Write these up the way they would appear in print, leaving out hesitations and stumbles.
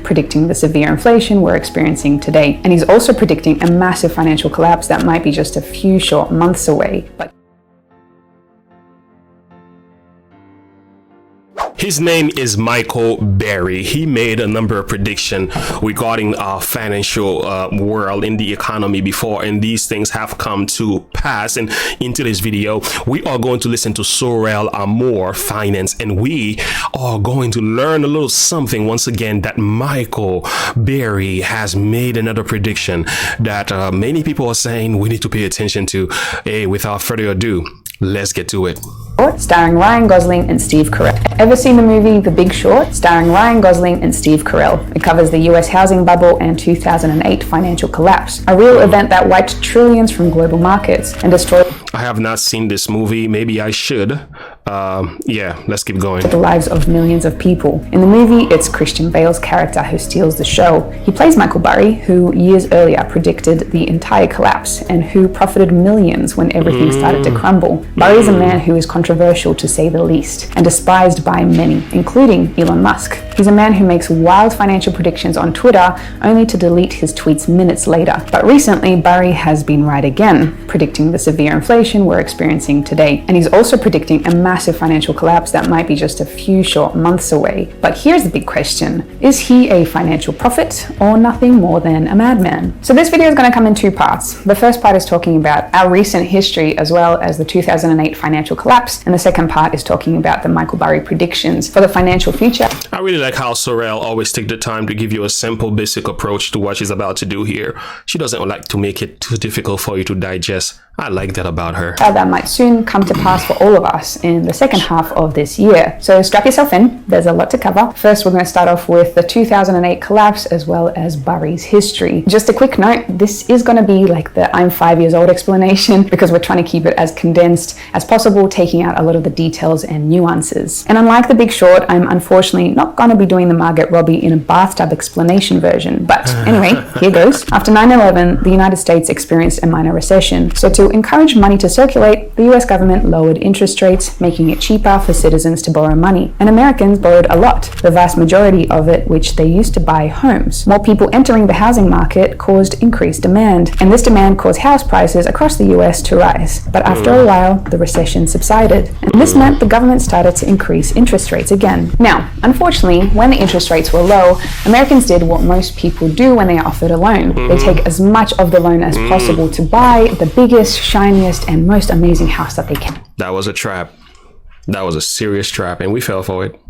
predicting the severe inflation we're experiencing today. And he's also predicting a massive financial collapse that might be just a few short months away. But his name is Michael Burry. He made a number of predictions regarding our financial world in the economy before, and these things have come to pass. And into this video, we are going to listen to Sorrel Amour Finance, and we are going to learn a little something once again that Michael Burry has made another prediction that many people are saying we need to pay attention to. Hey, without further ado, let's get to it. Starring Ryan Gosling and Steve Carell. Ever seen the movie The Big Short? Starring Ryan Gosling and Steve Carell. It covers the US housing bubble and 2008 financial collapse, a real event that wiped trillions from global markets and destroyed. I have not seen this movie. Maybe I should. Yeah, let's keep going. The lives of millions of people. In the movie, it's Christian Bale's character who steals the show. He plays Michael Burry, who years earlier predicted the entire collapse and who profited millions when everything started to crumble. Burry is a man who is controversial to say the least and despised by many, including Elon Musk. He's a man who makes wild financial predictions on Twitter only to delete his tweets minutes later. But recently, Burry has been right again, predicting the severe inflation we're experiencing today. And he's also predicting a massive financial collapse that might be just a few short months away. But here's the big question. Is he a financial prophet or nothing more than a madman? So this video is going to come in two parts. The first part is talking about our recent history as well as the 2008 financial collapse. And the second part is talking about the Michael Burry predictions for the financial future. I really like how Sorrel always take the time to give you a simple, basic approach to what she's about to do here. She doesn't like to make it too difficult for you to digest. I like that about her. How that might soon come to pass for all of us in the second half of this year. So strap yourself in, there's a lot to cover. First, we're going to start off with the 2008 collapse as well as Burry's history. Just a quick note, this is going to be like the I'm 5 years old explanation because we're trying to keep it as condensed as possible, taking out a lot of the details and nuances. And unlike The Big Short, I'm unfortunately not going to be doing the Margaret Robbie in a bathtub explanation version. But anyway, here goes. After 9/11, the United States experienced a minor recession. So to encourage money to circulate, the US government lowered interest rates, making it cheaper for citizens to borrow money. And Americans borrowed a lot, the vast majority of it which they used to buy homes. More people entering the housing market caused increased demand, and this demand caused house prices across the US to rise. But after a while, the recession subsided, and this meant the government started to increase interest rates again. Now, unfortunately, when the interest rates were low, Americans did what most people do when they are offered a loan. They take as much of the loan as possible to buy the biggest, shiniest, and most amazing house that they can. That was a trap. That was a serious trap, and we fell for it.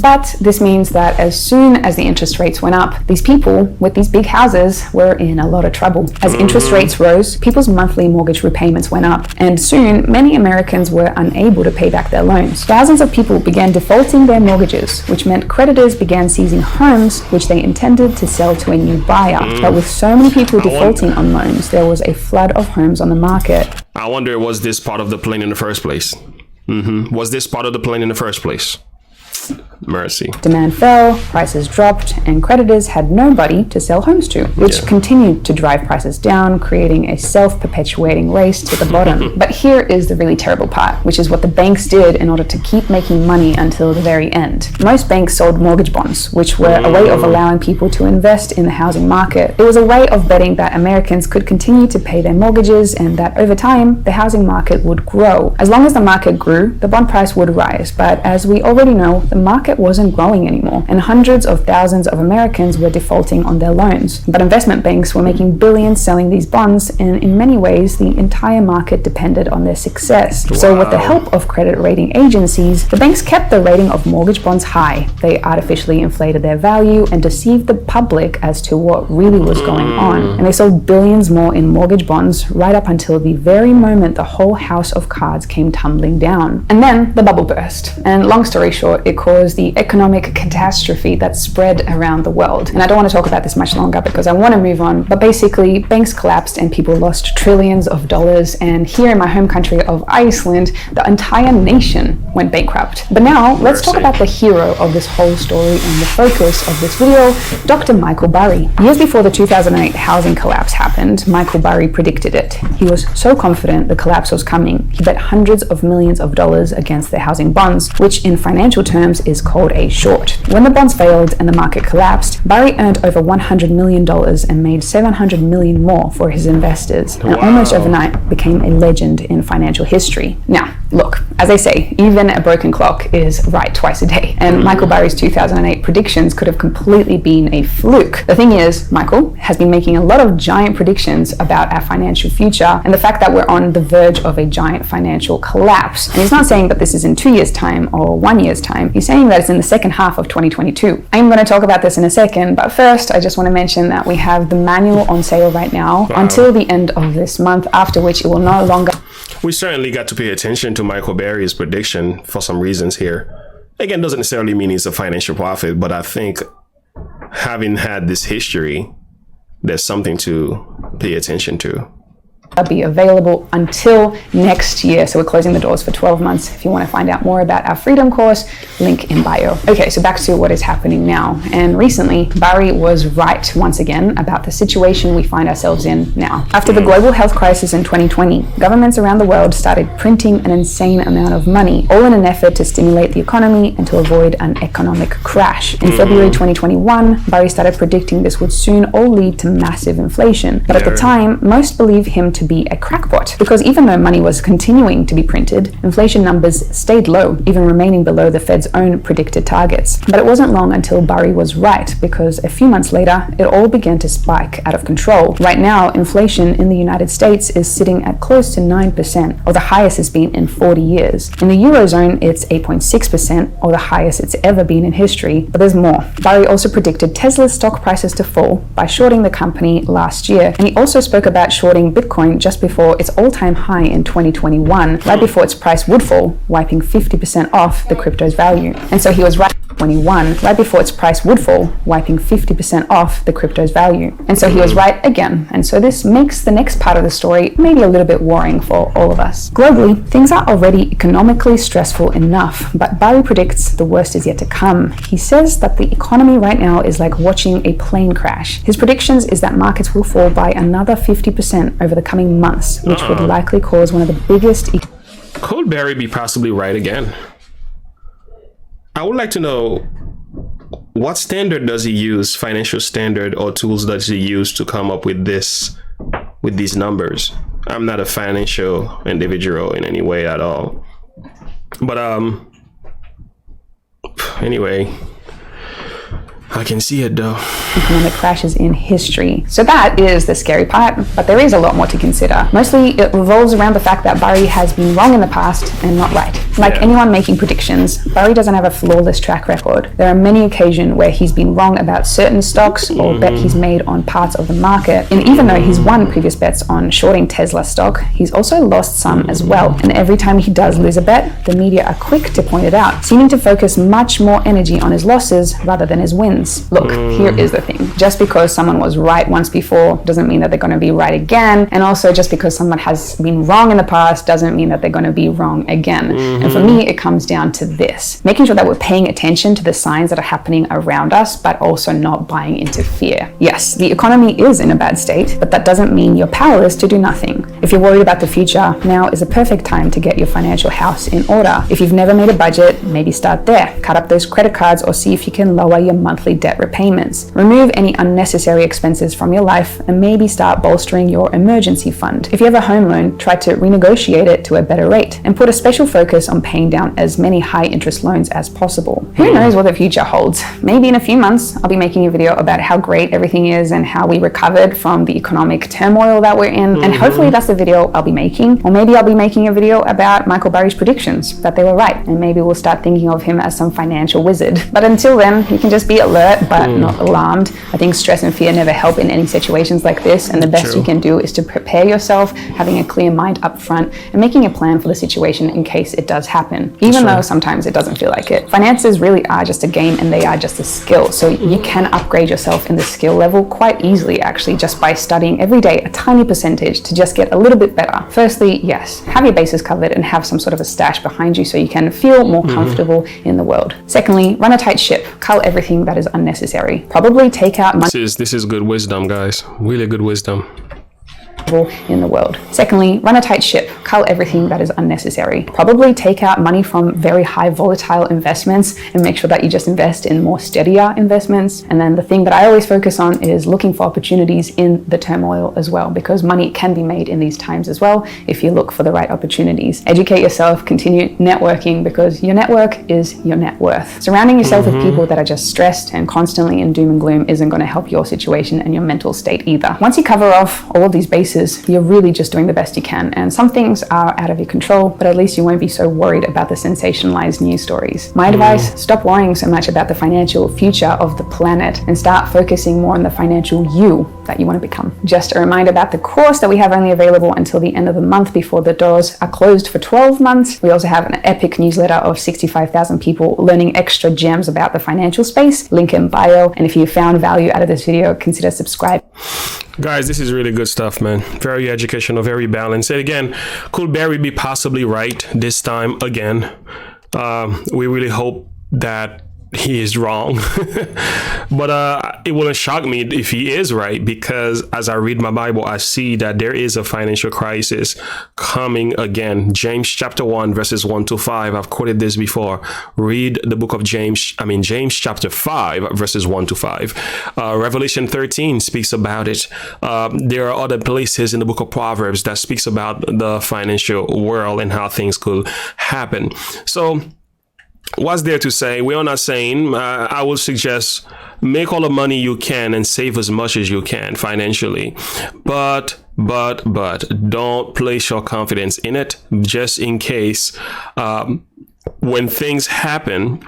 But this means that as soon as the interest rates went up, these people with these big houses were in a lot of trouble. As interest rates rose, people's monthly mortgage repayments went up, and soon many Americans were unable to pay back their loans. Thousands of people began defaulting their mortgages, which meant creditors began seizing homes which they intended to sell to a new buyer. But with so many people defaulting on loans, there was a flood of homes on the market. I wonder, was this part of the plan in the first place? Was this part of the plan in the first place? Mercy. Demand fell, prices dropped, and creditors had nobody to sell homes to, which continued to drive prices down, creating a self-perpetuating race to the bottom. But here is the really terrible part, which is what the banks did in order to keep making money until the very end. Most banks sold mortgage bonds, which were a way of allowing people to invest in the housing market. It was a way of betting that Americans could continue to pay their mortgages and that over time, the housing market would grow. As long as the market grew, the bond price would rise. But as we already know, the market wasn't growing anymore, and hundreds of thousands of Americans were defaulting on their loans. But investment banks were making billions selling these bonds, and in many ways, the entire market depended on their success. Wow. So with the help of credit rating agencies, the banks kept the rating of mortgage bonds high. They artificially inflated their value and deceived the public as to what really was going on. And they sold billions more in mortgage bonds right up until the very moment the whole house of cards came tumbling down. And then the bubble burst. And long story short, it caused the economic catastrophe that spread around the world. And I don't want to talk about this much longer because I want to move on. But basically, banks collapsed and people lost trillions of dollars. And here in my home country of Iceland, the entire nation went bankrupt. But now, let's talk about the hero of this whole story and the focus of this video, Dr. Michael Burry. Years before the 2008 housing collapse happened, Michael Burry predicted it. He was so confident the collapse was coming. He bet hundreds of millions of dollars against the housing bonds, which in financial terms is called a short. When the bonds failed and the market collapsed, Burry earned over $100 million and made $700 million more for his investors, and almost overnight became a legend in financial history. Now, look, as they say, even a broken clock is right twice a day, and Michael Burry's 2008 predictions could have completely been a fluke. The thing is, Michael has been making a lot of giant predictions about our financial future and the fact that we're on the verge of a giant financial collapse. And he's not saying that this is in 2 years' time or 1 year's time. He's saying that it's in the second half of 2022. I'm going to talk about this in a second, but first I just want to mention that we have the manual on sale right now until the end of this month, after which it will no longer... We certainly got to pay attention to Michael Burry's prediction for some reasons here. Again, doesn't necessarily mean he's a financial prophet, but I think having had this history, there's something to pay attention to. Be available until next year. So we're closing the doors for 12 months. If you want to find out more about our Freedom course, link in bio. Okay, so back to what is happening now. And recently, Burry was right once again about the situation we find ourselves in now. After the global health crisis in 2020, governments around the world started printing an insane amount of money, all in an effort to stimulate the economy and to avoid an economic crash. In February 2021, Burry started predicting this would soon all lead to massive inflation. But at the time, most believed him to be a crackpot, because even though money was continuing to be printed, inflation numbers stayed low, even remaining below the Fed's own predicted targets. But it wasn't long until Burry was right, because a few months later, it all began to spike out of control. Right now, inflation in the United States is sitting at close to 9%, or the highest it's been in 40 years. In the Eurozone, it's 8.6%, or the highest it's ever been in history, but there's more. Burry also predicted Tesla's stock prices to fall by shorting the company last year, and he also spoke about shorting Bitcoin just before its all-time high in 2021, right before its price would fall, wiping 50% off the crypto's value. And so he was right. 21, right before its price would fall, wiping 50% off the crypto's value. And so he was right again. And so this makes the next part of the story maybe a little bit worrying for all of us. Globally, things are already economically stressful enough, but Burry predicts the worst is yet to come. He says that the economy right now is like watching a plane crash. His predictions is that markets will fall by another 50% over the coming months, which would likely cause one of the biggest... Could Burry be possibly right again? I would like to know, what standard does he use, financial standard or tools does he use to come up with these numbers? I'm not a financial individual in any way at all. But anyway, I can see it though. Economic crashes in history. So that is the scary part, but there is a lot more to consider. Mostly it revolves around the fact that Burry has been wrong in the past and not right. Like anyone making predictions, Burry doesn't have a flawless track record. There are many occasions where he's been wrong about certain stocks or bet he's made on parts of the market. And even though he's won previous bets on shorting Tesla stock, he's also lost some as well. And every time he does lose a bet, the media are quick to point it out, seeming to focus much more energy on his losses rather than his wins. Look, here is the thing. Just because someone was right once before doesn't mean that they're going to be right again. And also just because someone has been wrong in the past doesn't mean that they're going to be wrong again. And for me, it comes down to this. Making sure that we're paying attention to the signs that are happening around us, but also not buying into fear. Yes, the economy is in a bad state, but that doesn't mean you're powerless to do nothing. If you're worried about the future, now is a perfect time to get your financial house in order. If you've never made a budget, maybe start there. Cut up those credit cards or see if you can lower your monthly debt repayments. Remove any unnecessary expenses from your life and maybe start bolstering your emergency fund. If you have a home loan, try to renegotiate it to a better rate and put a special focus on paying down as many high interest loans as possible. Who knows what the future holds? Maybe in a few months, I'll be making a video about how great everything is and how we recovered from the economic turmoil that we're in. And hopefully that's the video I'll be making. Or maybe I'll be making a video about Michael Burry's predictions, that they were right. And maybe we'll start thinking of him as some financial wizard. But until then, you can just be alert, but not alarmed. I think stress and fear never help in any situations like this. And the best you can do is to prepare yourself, having a clear mind up front and making a plan for the situation in case it does happen. Even though sometimes it doesn't feel like it. Finances really are just a game and they are just a skill. So you can upgrade yourself in the skill level quite easily, actually, just by studying every day a tiny percentage to just get a little bit better. Firstly, yes, have your bases covered and have some sort of a stash behind you so you can feel more comfortable in the world. Secondly, run a tight ship, cull everything that is unnecessary. Probably take out money. This is good wisdom, guys. Really good wisdom. in the world. Secondly, run a tight ship, cull everything that is unnecessary. Probably take out money from very high volatile investments and make sure that you just invest in more steadier investments. And then the thing that I always focus on is looking for opportunities in the turmoil as well, because money can be made in these times as well if you look for the right opportunities. Educate yourself, continue networking, because your network is your net worth. Surrounding yourself with people that are just stressed and constantly in doom and gloom isn't going to help your situation and your mental state either. Once you cover off all of these bases, you're really just doing the best you can. And some things are out of your control, but at least you won't be so worried about the sensationalized news stories. My advice, stop worrying so much about the financial future of the planet and start focusing more on the financial you that you want to become. Just a reminder about the course that we have only available until the end of the month before the doors are closed for 12 months. We also have an epic newsletter of 65,000 people learning extra gems about the financial space. Link in bio. And if you found value out of this video, consider subscribing. Guys, this is really good stuff, man. Very educational, very balanced. And again, could Barry be possibly right this time again? We really hope that he is wrong. But it wouldn't shock me if he is right, because as I read my Bible, I see that there is a financial crisis coming again. James chapter 1, verses 1 to 5. I've quoted this before. Read the book of James chapter 5, verses 1 to 5. Revelation 13 speaks about it. There are other places in the book of Proverbs that speaks about the financial world and how things could happen. So what's there to say? We are not saying, I would suggest make all the money you can and save as much as you can financially. But don't place your confidence in it, just in case when things happen,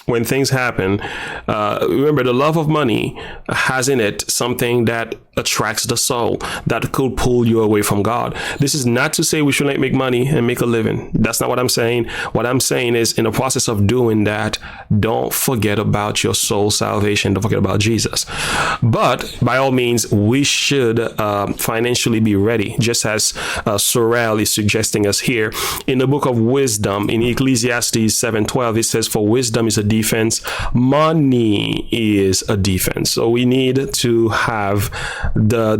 remember, the love of money has in it something that attracts the soul, that could pull you away from God. This is not to say we shouldn't make money and make a living. That's not what I'm saying. What I'm saying is, in the process of doing that, don't forget about your soul salvation. Don't forget about Jesus. But by all means, we should financially be ready, just as Sorrel is suggesting us here. In the book of Wisdom, in Ecclesiastes 7:12, it says, "For wisdom is a defense, money is a defense." So we need to have the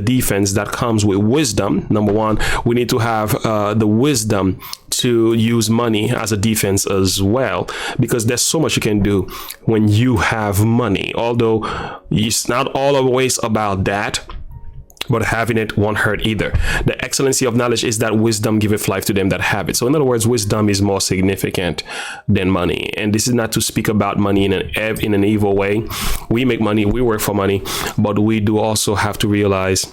defense that comes with wisdom. Number one, we need to have the wisdom to use money as a defense as well, because there's so much you can do when you have money. Although it's not always about that, but having it won't hurt either. The excellency of knowledge is that wisdom giveth life to them that have it. So in other words, wisdom is more significant than money. And this is not to speak about money in an evil way. We make money, we work for money, but we do also have to realize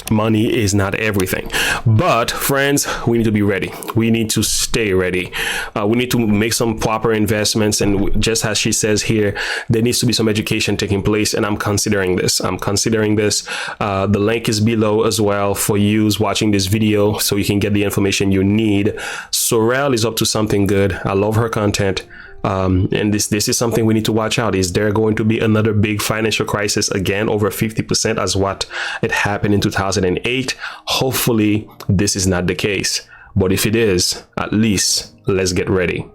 money is not everything. But friends, we need to be ready. We need to stay ready. We need to make some proper investments. And just as she says here, there needs to be some education taking place. And I'm considering this. The link is below as well for you watching this video, so you can get the information you need. Sorrel is up to something good. I love her content. And this is something we need to watch out. Is there going to be another big financial crisis again, over 50% as what it happened in 2008? Hopefully this is not the case, but if it is, at least let's get ready.